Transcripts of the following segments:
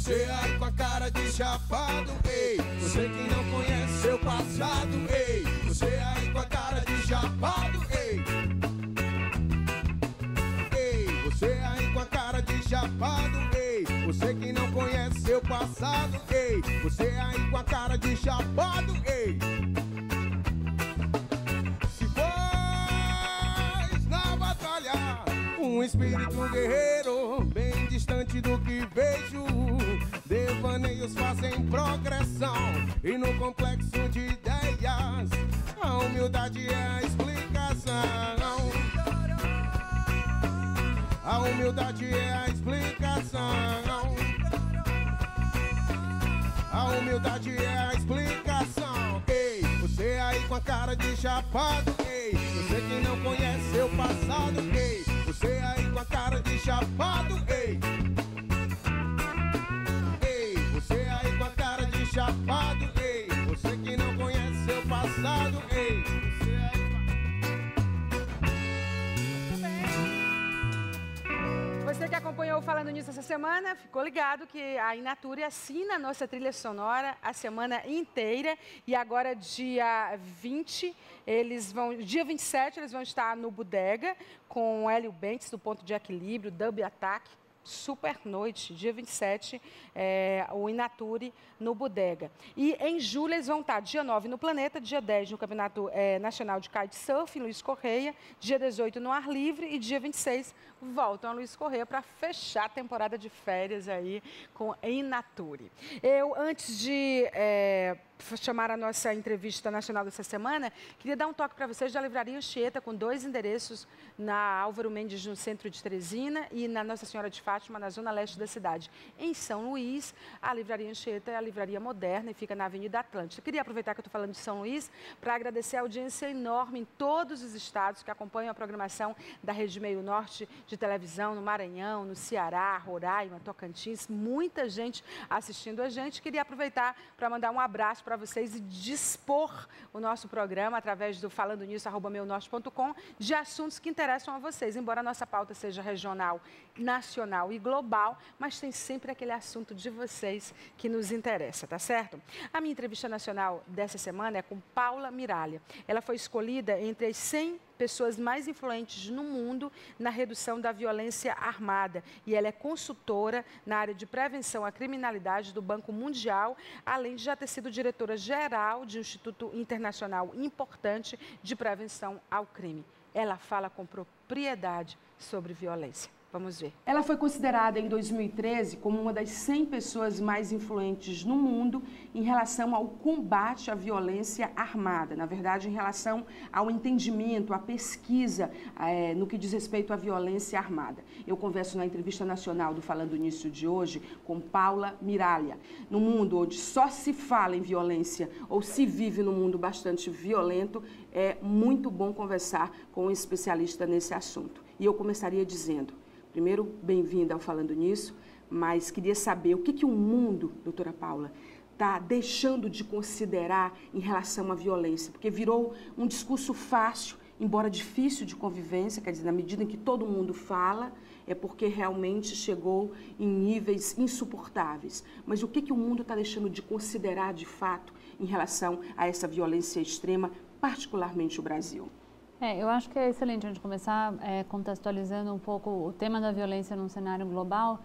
você aí com a cara de chapado, ei, você que não conhece seu passado, ei, você aí com a cara de chapado, ei, ei, você aí com a cara de chapado, ei, você que não conhece seu passado, ei, você aí com a cara de chapado, ei. Se pois na batalha um espírito guerreiro, bem distante do que vejo, devaneios fazem progressão, e no complexo de ideias a humildade é a explicação. A humildade é a explicação. A humildade é a explicação. Ei, você aí com a cara de chapado, ei, você que não conhece seu passado, ei, você aí com a cara de chapado, ei, ei, você aí com a cara de chapado, ei, você que não conhece seu passado, ei, você aí Você que acompanhou Falando Nisso essa semana, ficou ligado que a Inature assina a nossa trilha sonora a semana inteira. E agora, dia 20, dia 27, eles vão estar no Bodega com Hélio Bentes, do Ponto de Equilíbrio, Dub Attack. Super noite, dia 27, o Inature no Bodega. E em julho eles vão estar dia 9 no Planeta, dia 10 no Campeonato Nacional de Kitesurf, em Luiz Correia, dia 18 no Ar Livre e dia 26 voltam a Luiz Correia para fechar a temporada de férias aí com Inature. Eu, antes de chamar a nossa entrevista nacional dessa semana, queria dar um toque para vocês da Livraria Anchieta, com 2 endereços na Álvaro Mendes, no centro de Teresina, e na Nossa Senhora de Fátima, na zona leste da cidade. Em São Luís, a Livraria Anchieta é a livraria moderna e fica na Avenida Atlântica. Queria aproveitar que eu estou falando de São Luís para agradecer a audiência enorme em todos os estados que acompanham a programação da Rede Meio Norte de televisão, no Maranhão, no Ceará, Roraima, Tocantins, muita gente assistindo a gente. Queria aproveitar para mandar um abraço para vocês e dispor o nosso programa através do falandonisso@meunorte.com de assuntos que interessam a vocês, embora a nossa pauta seja regional, nacional e global, mas tem sempre aquele assunto de vocês que nos interessa, tá certo? A minha entrevista nacional dessa semana é com Paula Miralha. Ela foi escolhida entre as 100 pessoas mais influentes no mundo na redução da violência armada. E ela é consultora na área de prevenção à criminalidade do Banco Mundial, além de já ter sido diretora-geral de um instituto internacional importante de prevenção ao crime. Ela fala com propriedade sobre violência. Vamos ver. Ela foi considerada em 2013 como uma das 100 pessoas mais influentes no mundo em relação ao combate à violência armada. Na verdade, em relação ao entendimento, à pesquisa no que diz respeito à violência armada. Eu converso na entrevista nacional do Falando Nisso de hoje com Paula Miralha. No mundo onde só se fala em violência ou se vive num mundo bastante violento, é muito bom conversar com um especialista nesse assunto. E eu começaria dizendo: primeiro, bem-vinda ao Falando Nisso, mas queria saber o que o mundo, doutora Paula, está deixando de considerar em relação à violência, porque virou um discurso fácil, embora difícil de convivência, quer dizer, na medida em que todo mundo fala, é porque realmente chegou em níveis insuportáveis. Mas o que o mundo está deixando de considerar de fato em relação a essa violência extrema, particularmente o Brasil? Eu acho que é excelente a gente começar contextualizando um pouco o tema da violência num cenário global,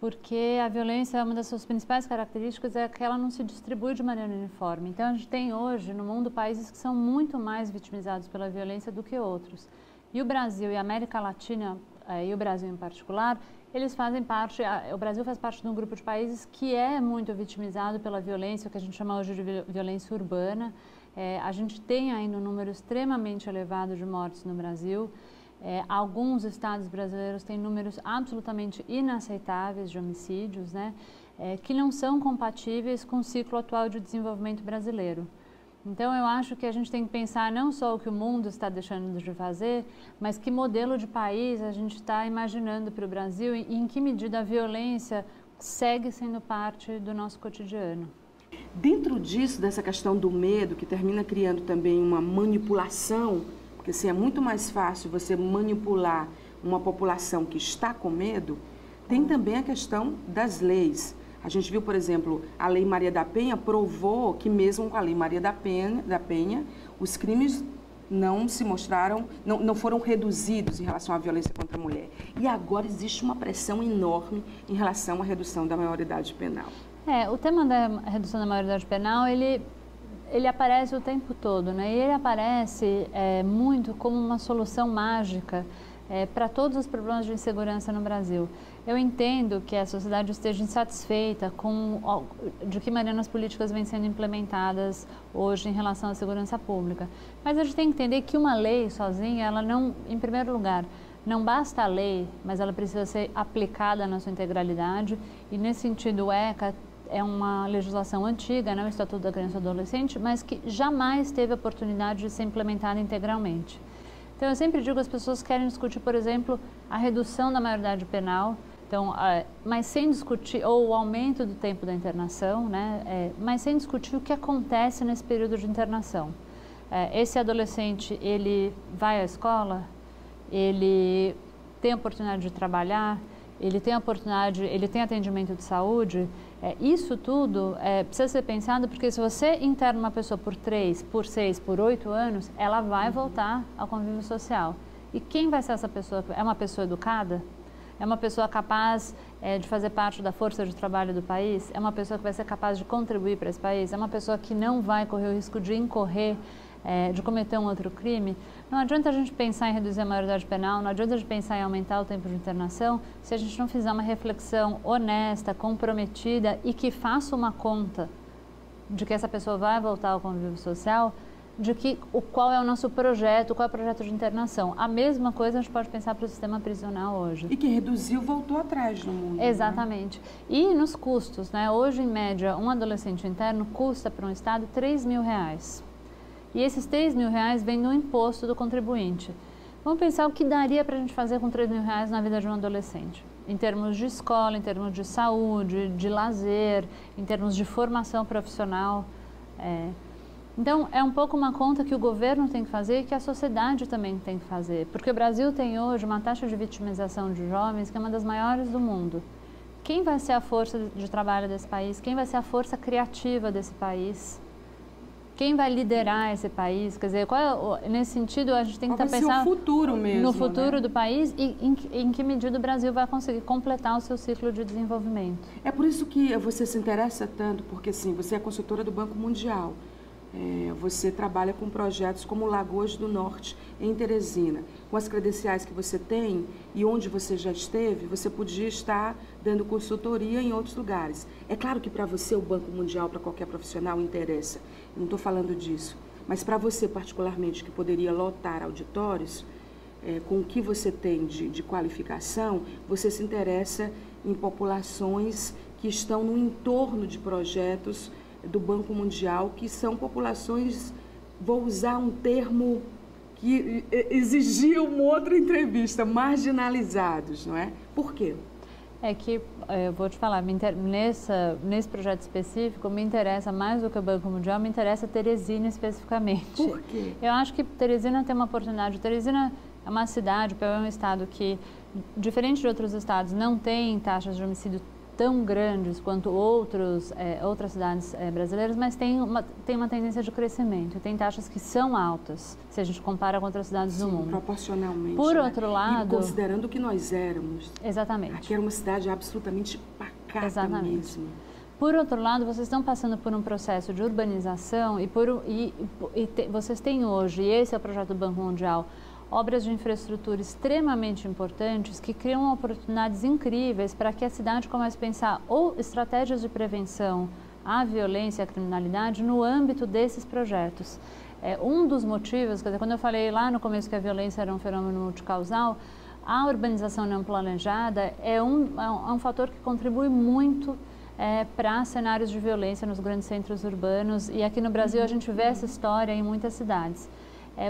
porque a violência, uma das suas principais características é que ela não se distribui de maneira uniforme. Então, a gente tem hoje no mundo países que são muito mais vitimizados pela violência do que outros. E o Brasil e a América Latina, e o Brasil em particular, eles fazem parte, o Brasil faz parte de um grupo de países que é muito vitimizado pela violência, o que a gente chama hoje de violência urbana. A gente tem ainda um número extremamente elevado de mortes no Brasil. Alguns estados brasileiros têm números absolutamente inaceitáveis de homicídios, né, que não são compatíveis com o ciclo atual de desenvolvimento brasileiro. Então, eu acho que a gente tem que pensar não só o que o mundo está deixando de fazer, mas que modelo de país a gente está imaginando para o Brasil e em que medida a violência segue sendo parte do nosso cotidiano. Dentro disso, dessa questão do medo, que termina criando também uma manipulação, porque assim, é muito mais fácil você manipular uma população que está com medo, tem também a questão das leis. A gente viu, por exemplo, a Lei Maria da Penha provou que mesmo com a Lei Maria da Penha, os crimes não se mostraram, não foram reduzidos em relação à violência contra a mulher. E agora existe uma pressão enorme em relação à redução da maioridade penal. O tema da redução da maioridade penal, ele aparece o tempo todo, né? E ele aparece muito como uma solução mágica para todos os problemas de insegurança no Brasil. Eu entendo que a sociedade esteja insatisfeita de que maneira as políticas vêm sendo implementadas hoje em relação à segurança pública. Mas a gente tem que entender que uma lei sozinha, ela não, em primeiro lugar, não basta a lei, mas ela precisa ser aplicada na sua integralidade. E nesse sentido, o ECA é uma legislação antiga, o Estatuto da Criança e do Adolescente, mas que jamais teve a oportunidade de ser implementada integralmente. Então, eu sempre digo que as pessoas querem discutir, por exemplo, a redução da maioridade penal, mas sem discutir, ou o aumento do tempo da internação, mas sem discutir o que acontece nesse período de internação. Esse adolescente, ele vai à escola, ele tem a oportunidade de trabalhar, ele tem atendimento de saúde. Isso tudo precisa ser pensado, porque se você interna uma pessoa por 3, por 6, por 8 anos, ela vai voltar ao convívio social. E quem vai ser essa pessoa? É uma pessoa educada? É uma pessoa capaz de fazer parte da força de trabalho do país? É uma pessoa que vai ser capaz de contribuir para esse país? É uma pessoa que não vai correr o risco de incorrer, de cometer um outro crime? Não adianta a gente pensar em reduzir a maioridade penal, não adianta a gente pensar em aumentar o tempo de internação, se a gente não fizer uma reflexão honesta, comprometida e que faça uma conta de que essa pessoa vai voltar ao convívio social, de qual é o nosso projeto, qual é o projeto de internação. A mesma coisa a gente pode pensar para o sistema prisional hoje. E que reduziu, voltou atrás no mundo. Exatamente. E nos custos, hoje em média, um adolescente interno custa para um Estado R$3.000. E esses R$3.000 vêm do imposto do contribuinte. Vamos pensar o que daria para a gente fazer com R$3.000 na vida de um adolescente. Em termos de escola, em termos de saúde, de lazer, em termos de formação profissional. Então, é um pouco uma conta que o governo tem que fazer e que a sociedade também tem que fazer. Porque o Brasil tem hoje uma taxa de vitimização de jovens que é uma das maiores do mundo. Quem vai ser a força de trabalho desse país? Quem vai ser a força criativa desse país? Quem vai liderar esse país? Quer dizer, nesse sentido, a gente tem que pensar no futuro mesmo, no futuro do país e em que medida o Brasil vai conseguir completar o seu ciclo de desenvolvimento. É por isso que você se interessa tanto, porque sim, você é consultora do Banco Mundial. Você trabalha com projetos como Lagoas do Norte, em Teresina. Com as credenciais que você tem e onde você já esteve, você podia estar dando consultoria em outros lugares. É claro que para você o Banco Mundial, para qualquer profissional, interessa. Eu não estou falando disso. Mas para você, particularmente, que poderia lotar auditórios, com o que você tem de qualificação, você se interessa em populações que estão no entorno de projetos do Banco Mundial, que são populações, vou usar um termo que exigia uma outra entrevista, marginalizados, não é? Por quê? É que, eu vou te falar, nesse projeto específico, me interessa mais do que o Banco Mundial, me interessa Teresina especificamente. Por quê? Eu acho que Teresina tem uma oportunidade. Teresina é uma cidade, é um estado que, diferente de outros estados, não tem taxas de homicídio tão grandes quanto outras cidades brasileiras, mas tem uma tendência de crescimento. Tem taxas que são altas, se a gente compara com outras cidades do mundo. Proporcionalmente. Por outro lado... E considerando que nós éramos. Exatamente. Aqui era uma cidade absolutamente pacata. Exatamente. Mesmo. Por outro lado, vocês estão passando por um processo de urbanização e vocês têm hoje, e esse é o projeto do Banco Mundial, obras de infraestrutura extremamente importantes que criam oportunidades incríveis para que a cidade comece a pensar ou estratégias de prevenção à violência e à criminalidade no âmbito desses projetos. Um dos motivos, quer dizer, quando eu falei lá no começo que a violência era um fenômeno multicausal, a urbanização não planejada é um fator que contribui muito para cenários de violência nos grandes centros urbanos, e aqui no Brasil a gente vê essa história em muitas cidades.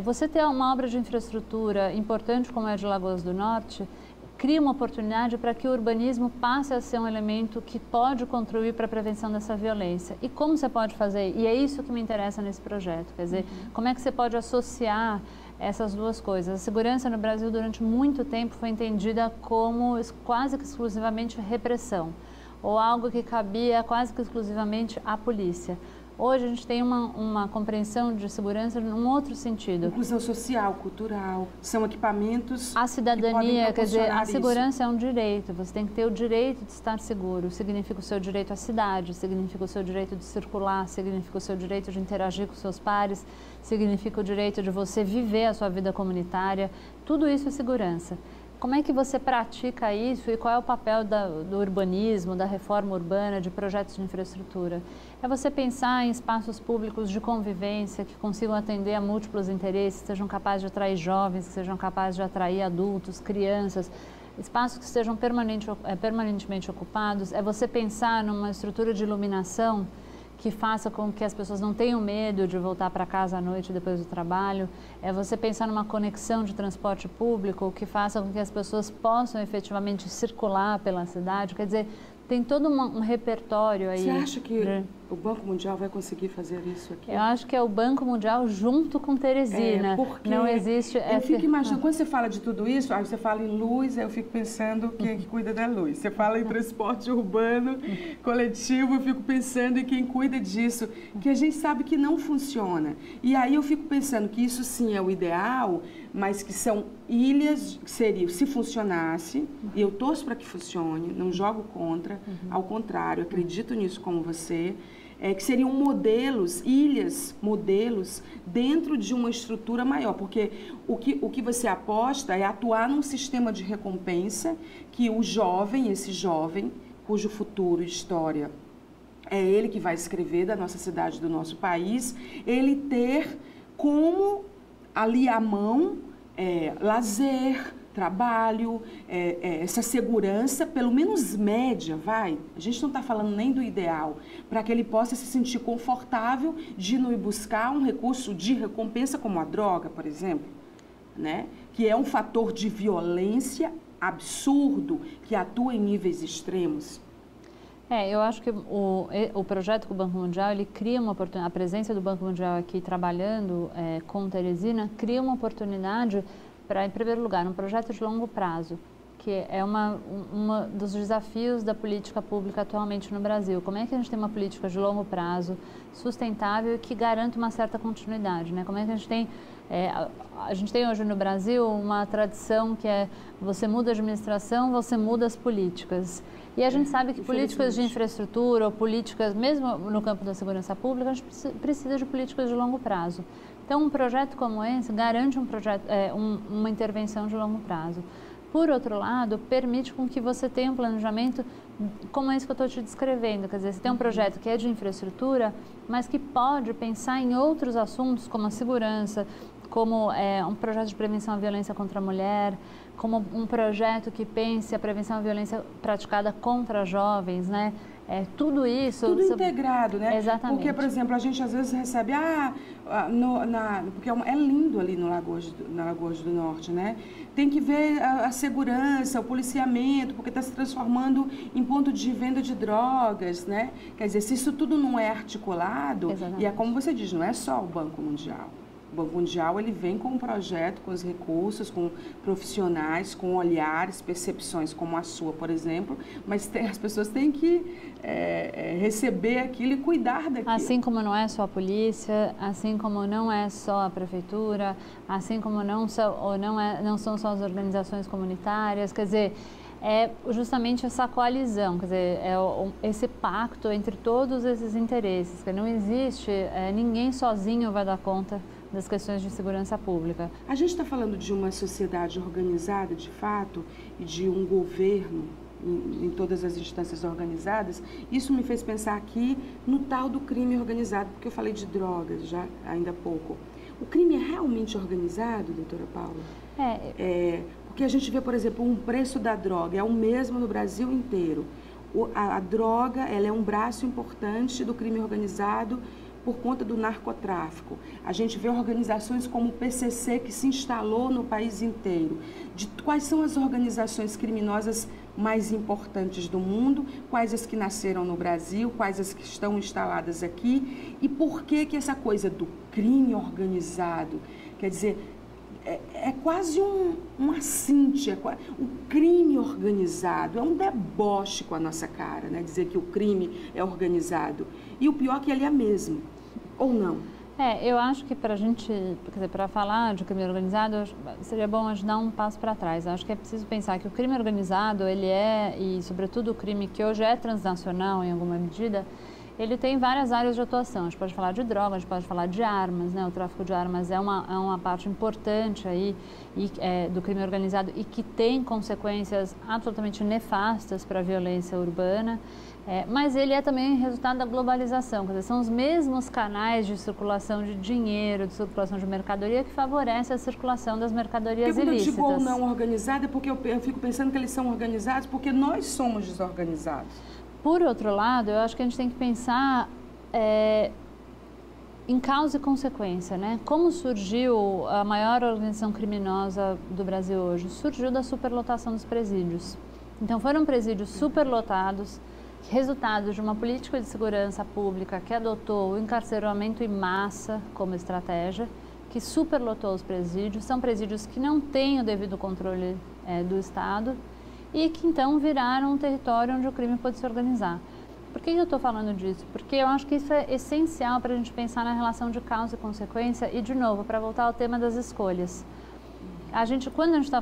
Você ter uma obra de infraestrutura importante como é a de Lagoas do Norte, cria uma oportunidade para que o urbanismo passe a ser um elemento que pode contribuir para a prevenção dessa violência. E como você pode fazer? E é isso que me interessa nesse projeto, quer dizer, como é que você pode associar essas duas coisas? A segurança no Brasil durante muito tempo foi entendida como quase que exclusivamente repressão. ou algo que cabia quase que exclusivamente à polícia. Hoje a gente tem uma compreensão de segurança num outro sentido. Inclusão social, cultural, são equipamentos. A cidadania, quer dizer, a isso. segurança é um direito, você tem que ter o direito de estar seguro. Significa o seu direito à cidade, significa o seu direito de circular, significa o seu direito de interagir com seus pares, significa o direito de você viver a sua vida comunitária. Tudo isso é segurança. Como é que você pratica isso e qual é o papel do urbanismo, da reforma urbana, de projetos de infraestrutura? É você pensar em espaços públicos de convivência que consigam atender a múltiplos interesses, que sejam capazes de atrair jovens, que sejam capazes de atrair adultos, crianças, espaços que estejam permanentemente ocupados. É você pensar numa estrutura de iluminação que faça com que as pessoas não tenham medo de voltar para casa à noite depois do trabalho. É você pensar numa conexão de transporte público que faça com que as pessoas possam efetivamente circular pela cidade. Quer dizer, tem todo um repertório aí. Você acha que o Banco Mundial vai conseguir fazer isso aqui? Eu acho que é o Banco Mundial junto com Teresina. Porque não existe... Eu fico imaginando, quando você fala de tudo isso, aí você fala em luz, aí eu fico pensando quem é que cuida da luz. Você fala em transporte urbano, coletivo, eu fico pensando em quem cuida disso, que a gente sabe que não funciona. E aí eu fico pensando que isso sim é o ideal, mas que são ilhas, que seria, se funcionasse, e eu torço para que funcione, não jogo contra, ao contrário, acredito nisso como você, que seriam modelos, ilhas, modelos, dentro de uma estrutura maior, porque o que você aposta é atuar num sistema de recompensa que o jovem, esse jovem, cujo futuro e história é ele que vai escrever da nossa cidade, do nosso país, ele ter como ali à mão lazer, trabalho, essa segurança, pelo menos média, vai. A gente não está falando nem do ideal, para que ele possa se sentir confortável de não ir buscar um recurso de recompensa como a droga, por exemplo, né? Que é um fator de violência absurdo, que atua em níveis extremos. Eu acho que o projeto com o Banco Mundial, ele cria uma oportunidade, a presença do Banco Mundial aqui trabalhando com Teresina, cria uma oportunidade para, em primeiro lugar, um projeto de longo prazo, que é um dos desafios da política pública atualmente no Brasil. Como é que a gente tem uma política de longo prazo, sustentável e que garanta uma certa continuidade, né? Como é que a gente tem... a gente tem hoje no Brasil uma tradição que é você muda a administração, você muda as políticas. E a gente sabe que políticas de infraestrutura ou políticas, mesmo no campo da segurança pública, a gente precisa de políticas de longo prazo. Então, um projeto como esse garante uma intervenção de longo prazo. Por outro lado, permite com que você tenha um planejamento como esse que eu estou te descrevendo. Quer dizer, você tem um projeto que é de infraestrutura, mas que pode pensar em outros assuntos, como a segurança, como um projeto de prevenção à violência contra a mulher, como um projeto que pense a prevenção à violência praticada contra jovens, né? Tudo isso... Tudo integrado, né? Exatamente. Porque, por exemplo, a gente às vezes recebe... porque é lindo ali na Lagoas do Norte, né? Tem que ver a segurança, o policiamento, porque está se transformando em ponto de venda de drogas, né? Quer dizer, se isso tudo não é articulado... Exatamente. E é como você diz, não é só o Banco Mundial. O Banco Mundial, ele vem com um projeto, com os recursos, com profissionais, com olhares, percepções como a sua, por exemplo, mas as pessoas têm que receber aquilo e cuidar daquilo. Assim como não é só a polícia, assim como não é só a prefeitura, assim como não são só as organizações comunitárias, quer dizer, é justamente essa coalizão, quer dizer, esse pacto entre todos esses interesses, que não existe, ninguém sozinho vai dar conta das questões de segurança pública. A gente está falando de uma sociedade organizada, de fato, e de um governo em todas as instâncias organizadas. Isso me fez pensar aqui no tal do crime organizado, porque eu falei de drogas já ainda há pouco. O crime é realmente organizado, doutora Paula? Porque a gente vê, por exemplo, um preço da droga é o mesmo no Brasil inteiro. A droga, ela é um braço importante do crime organizado por conta do narcotráfico. A gente vê organizações como o PCC, que se instalou no país inteiro. Quais são as organizações criminosas mais importantes do mundo, quais as que nasceram no Brasil, quais as que estão instaladas aqui, e por que essa coisa do crime organizado, quer dizer, é quase um assinte, o crime organizado, é um deboche com a nossa cara, né? Dizer que o crime é organizado. E o pior é que ele é mesmo, ou não? Eu acho que para a gente, quer dizer, para falar de crime organizado, seria bom a gente dar um passo para trás. Eu acho que é preciso pensar que o crime organizado, ele e sobretudo o crime que hoje é transnacional em alguma medida, ele tem várias áreas de atuação. A gente pode falar de droga, a gente pode falar de armas, né? O tráfico de armas é uma parte importante aí do crime organizado e que tem consequências absolutamente nefastas para a violência urbana. Mas ele é também resultado da globalização, quer dizer, são os mesmos canais de circulação de dinheiro, de circulação de mercadoria que favorecem a circulação das mercadorias ilícitas. Quando eu digo não organizado é porque eu fico pensando que eles são organizados porque nós somos desorganizados. Por outro lado, eu acho que a gente tem que pensar em causa e consequência, né? Como surgiu a maior organização criminosa do Brasil hoje? Surgiu da superlotação dos presídios. Então foram presídios superlotados, resultado de uma política de segurança pública que adotou o encarceramento em massa como estratégia, que superlotou os presídios. São presídios que não têm o devido controle do Estado e que então viraram um território onde o crime pode se organizar. Por que eu estou falando disso? Porque eu acho que isso é essencial para a gente pensar na relação de causa e consequência e, de novo, para voltar ao tema das escolhas. Quando a gente está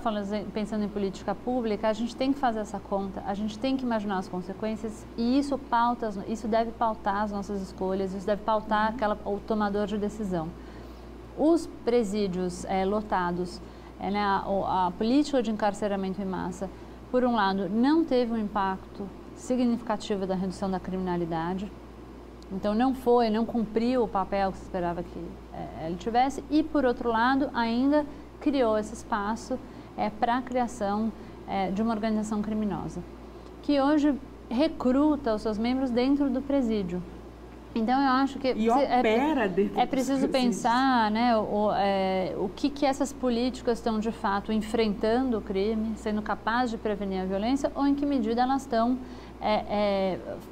pensando em política pública, a gente tem que fazer essa conta, a gente tem que imaginar as consequências e isso deve pautar as nossas escolhas, isso deve pautar o tomador de decisão. Os presídios lotados, a política de encarceramento em massa, por um lado, não teve um impacto significativo da redução da criminalidade, então não cumpriu o papel que se esperava que ele tivesse e, por outro lado, ainda criou esse espaço para a criação de uma organização criminosa, que hoje recruta os seus membros dentro do presídio. Então, eu acho que é preciso pensar, né, o que essas políticas estão, de fato, enfrentando o crime, sendo capazes de prevenir a violência, ou em que medida elas estão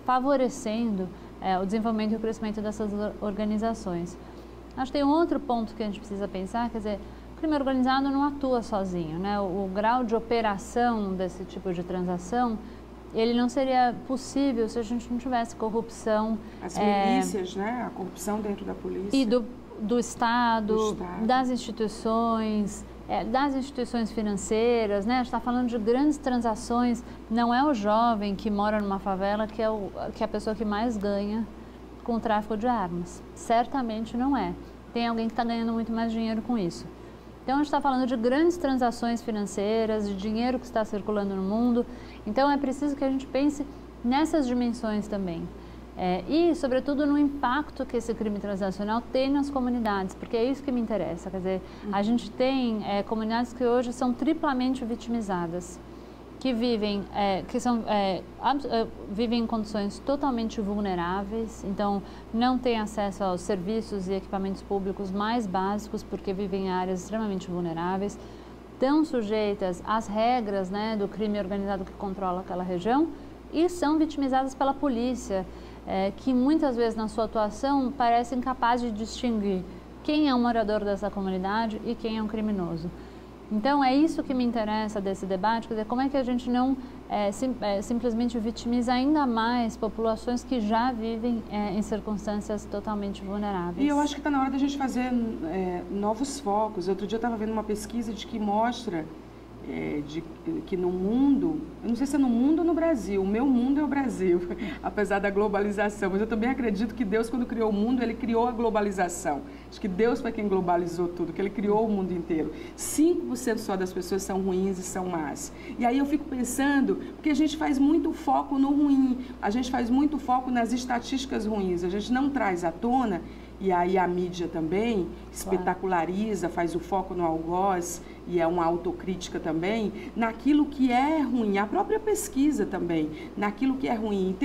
favorecendo o desenvolvimento e o crescimento dessas organizações. Acho que tem um outro ponto que a gente precisa pensar, quer dizer, o crime organizado não atua sozinho, né? O grau de operação desse tipo de transação, ele não seria possível se a gente não tivesse corrupção. As milícias, né? A corrupção dentro da polícia. E do Estado, das instituições financeiras, né? A gente está falando de grandes transações. Não é o jovem que mora numa favela que é a pessoa que mais ganha com o tráfico de armas. Certamente não é. Tem alguém que está ganhando muito mais dinheiro com isso. Então, a gente está falando de grandes transações financeiras, de dinheiro que está circulando no mundo. Então, é preciso que a gente pense nessas dimensões também. E, sobretudo, no impacto que esse crime transnacional tem nas comunidades, porque é isso que me interessa. Quer dizer, a gente tem comunidades que hoje são triplamente vitimizadas, que vivem em condições totalmente vulneráveis, então não têm acesso aos serviços e equipamentos públicos mais básicos, porque vivem em áreas extremamente vulneráveis, estão sujeitas às regras, né, do crime organizado que controla aquela região e são vitimizadas pela polícia, que muitas vezes na sua atuação parece incapaz de distinguir quem é um morador dessa comunidade e quem é um criminoso. Então, é isso que me interessa desse debate, quer dizer, como é que a gente não simplesmente vitimiza ainda mais populações que já vivem em circunstâncias totalmente vulneráveis. E eu acho que está na hora da gente fazer novos focos. Outro dia eu estava vendo uma pesquisa de que mostra que no mundo, eu não sei se é no mundo ou no Brasil, o meu mundo é o Brasil, apesar da globalização, mas eu também acredito que Deus, quando criou o mundo, Ele criou a globalização. Acho que Deus foi quem globalizou tudo, que Ele criou o mundo inteiro. 5% só das pessoas são ruins e são más. E aí eu fico pensando, porque a gente faz muito foco no ruim, a gente faz muito foco nas estatísticas ruins, a gente não traz à tona, e aí a mídia também espetaculariza, faz o foco no algoz, e é uma autocrítica também, naquilo que é ruim, a própria pesquisa também, naquilo que é ruim.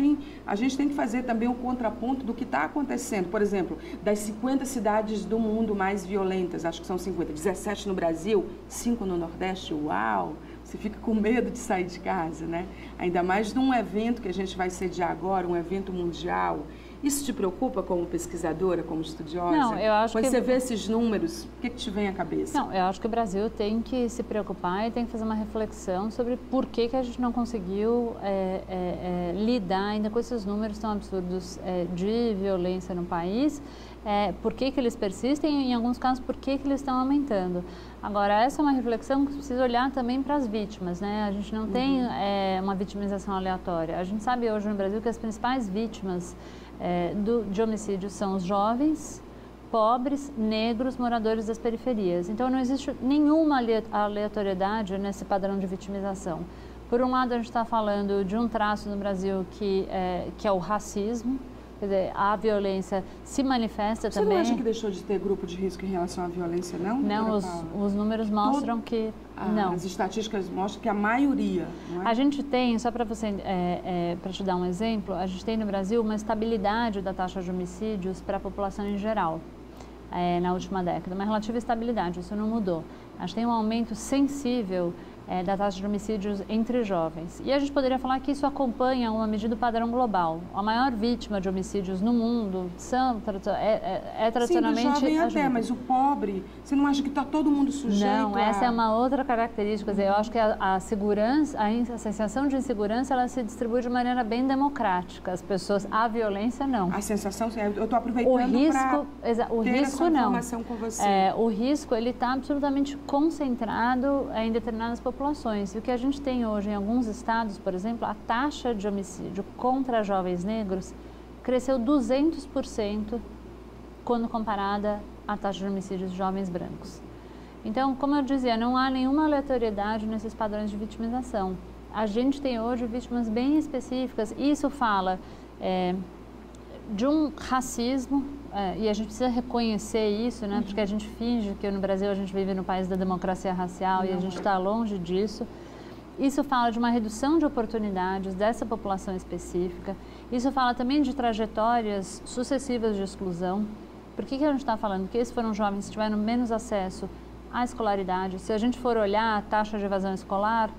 A gente tem que fazer também o contraponto do que está acontecendo. Por exemplo, das 50 cidades do mundo mais violentas, acho que são 50, 17 no Brasil, 5 no Nordeste, uau! Você fica com medo de sair de casa, né? Ainda mais num evento que a gente vai sediar agora, um evento mundial. Isso te preocupa como pesquisadora, como estudiosa? Não, eu acho Quando que... você vê esses números, o que te vem à cabeça? Não, eu acho que o Brasil tem que se preocupar e tem que fazer uma reflexão sobre por que a gente não conseguiu lidar ainda com esses números tão absurdos de violência no país, por que eles persistem e, em alguns casos, por que eles estão aumentando. Agora, essa é uma reflexão que precisa olhar também para as vítimas, né? A gente não tem uma vitimização aleatória. A gente sabe hoje no Brasil que as principais vítimas de homicídio são os jovens, pobres, negros, moradores das periferias. Então, não existe nenhuma aleatoriedade nesse padrão de vitimização. Por um lado, a gente está falando de um traço no Brasil que é o racismo. Quer dizer, a violência se manifesta também... Você não acha que deixou de ter grupo de risco em relação à violência, não? Não, os números mostram que não. As estatísticas mostram que a maioria, não é? A gente tem, só para você, para te dar um exemplo, a gente tem no Brasil uma estabilidade da taxa de homicídios para a população em geral, na última década, uma relativa estabilidade, isso não mudou. A gente tem um aumento sensível da taxa de homicídios entre jovens. E a gente poderia falar que isso acompanha uma medida padrão global. A maior vítima de homicídios no mundo tradicionalmente... Sim, do jovem até, mas o pobre, você não acha que está todo mundo sujeito Não, essa é uma outra característica. Quer dizer, eu acho que a segurança, a sensação de insegurança, ela se distribui de maneira bem democrática. As pessoas, a violência, não. A sensação, eu estou aproveitando para ter essa informação com você. O risco, ele está absolutamente concentrado em determinadas populações. E o que a gente tem hoje em alguns estados, por exemplo, a taxa de homicídio contra jovens negros cresceu 200% quando comparada à taxa de homicídios de jovens brancos. Então, como eu dizia, não há nenhuma aleatoriedade nesses padrões de vitimização. A gente tem hoje vítimas bem específicas, e isso fala de um racismo, e a gente precisa reconhecer isso, né? Porque a gente finge que no Brasil a gente vive no país da democracia racial e a gente está longe disso. Isso fala de uma redução de oportunidades dessa população específica. Isso fala também de trajetórias sucessivas de exclusão. Por que a gente está falando? Que esses foram jovens que tiveram menos acesso à escolaridade. Se a gente for olhar a taxa de evasão escolar,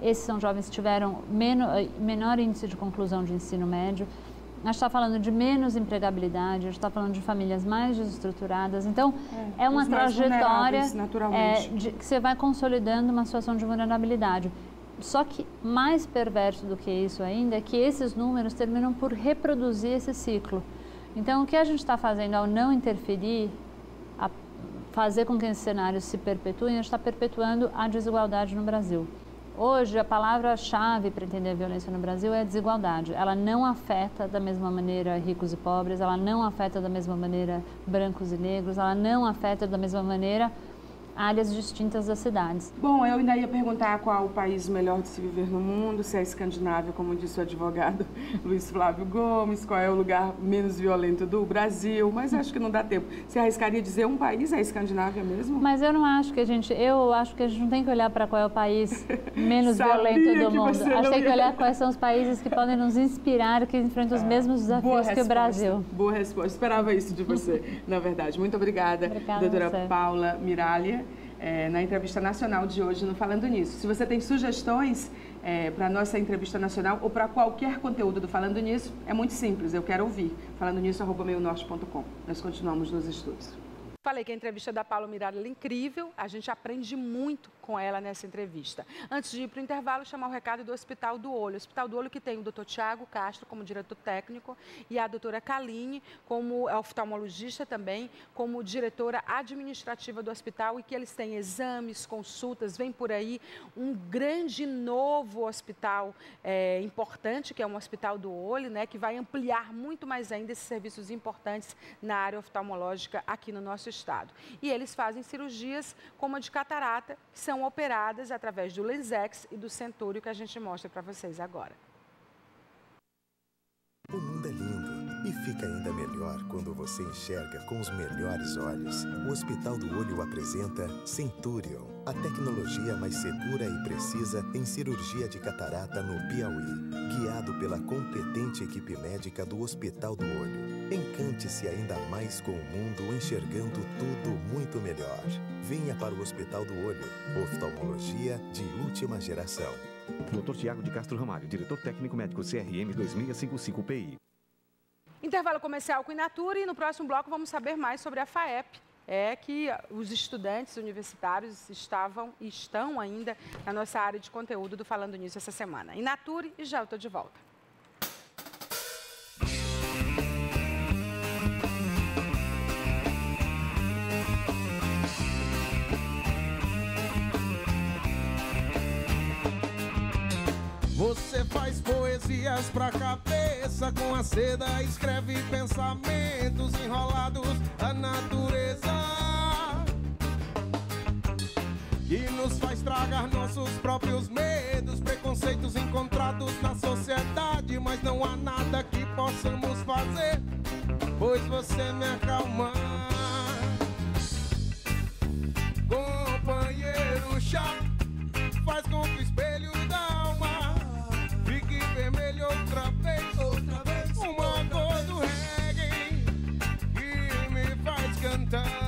esses são jovens que tiveram menor índice de conclusão de ensino médio. A gente está falando de menos empregabilidade, a gente está falando de famílias mais desestruturadas. Então, é uma trajetória que você vai consolidando uma situação de vulnerabilidade. Só que mais perverso do que isso ainda é que esses números terminam por reproduzir esse ciclo. Então, o que a gente está fazendo ao não interferir, a fazer com que esses cenários se perpetuem, a gente está perpetuando a desigualdade no Brasil. Hoje, a palavra-chave para entender a violência no Brasil é a desigualdade. Ela não afeta da mesma maneira ricos e pobres, ela não afeta da mesma maneira brancos e negros, ela não afeta da mesma maneira áreas distintas das cidades. Bom, eu ainda ia perguntar qual o país melhor de se viver no mundo, se é a Escandinávia, como disse o advogado Luiz Flávio Gomes, qual é o lugar menos violento do Brasil, mas acho que não dá tempo. Você arriscaria dizer um país, é a Escandinávia mesmo? Mas eu não acho que eu acho que a gente não tem que olhar para qual é o país menos violento do mundo. Acho que tem que olhar quais são os países que podem nos inspirar, que enfrentam os mesmos desafios que o Brasil. Boa resposta, esperava isso de você, na verdade. Muito obrigada, doutora Paula Miralha. Na entrevista nacional de hoje no Falando Nisso. Se você tem sugestões para a nossa entrevista nacional ou para qualquer conteúdo do Falando Nisso, é muito simples, eu quero ouvir. falandonisso@meionorte.com. Nós continuamos nos estudos. Falei que a entrevista da Paula Miralha é incrível, a gente aprende muito com ela nessa entrevista. Antes de ir para o intervalo, chamar o recado do Hospital do Olho. O Hospital do Olho que tem o Dr. Tiago Castro como diretor técnico e a doutora Kaline como oftalmologista também, como diretora administrativa do hospital, e que eles têm exames, consultas, vem por aí um grande novo hospital importante, que é um Hospital do Olho, né, que vai ampliar muito mais ainda esses serviços importantes na área oftalmológica aqui no nosso estado. E eles fazem cirurgias como a de catarata, que são operadas através do Lensex e do Centúrio, que a gente mostra para vocês agora. O mundo é lindo e fica ainda melhor quando você enxerga com os melhores olhos. O Hospital do Olho apresenta Centurion, a tecnologia mais segura e precisa em cirurgia de catarata no Piauí, guiado pela competente equipe médica do Hospital do Olho. Encante-se ainda mais com o mundo enxergando tudo muito melhor. Venha para o Hospital do Olho, oftalmologia de última geração. Dr. Tiago de Castro Ramalho, diretor técnico médico CRM 2655 PI. Intervalo comercial com o Inatura e no próximo bloco vamos saber mais sobre a FAEP. É que os estudantes universitários estavam e estão ainda na nossa área de conteúdo do Falando Nisso essa semana. Inature e já eu estou de volta. Você faz poesias pra cabeça, com a seda escreve pensamentos enrolados da natureza, que nos faz tragar nossos próprios medos, preconceitos encontrados na sociedade, mas não há nada que possamos fazer, pois você me acalma. Companheiro chato, faz com que o espelho da alma fique vermelho outra vez, uma cor do reggae que me faz cantar.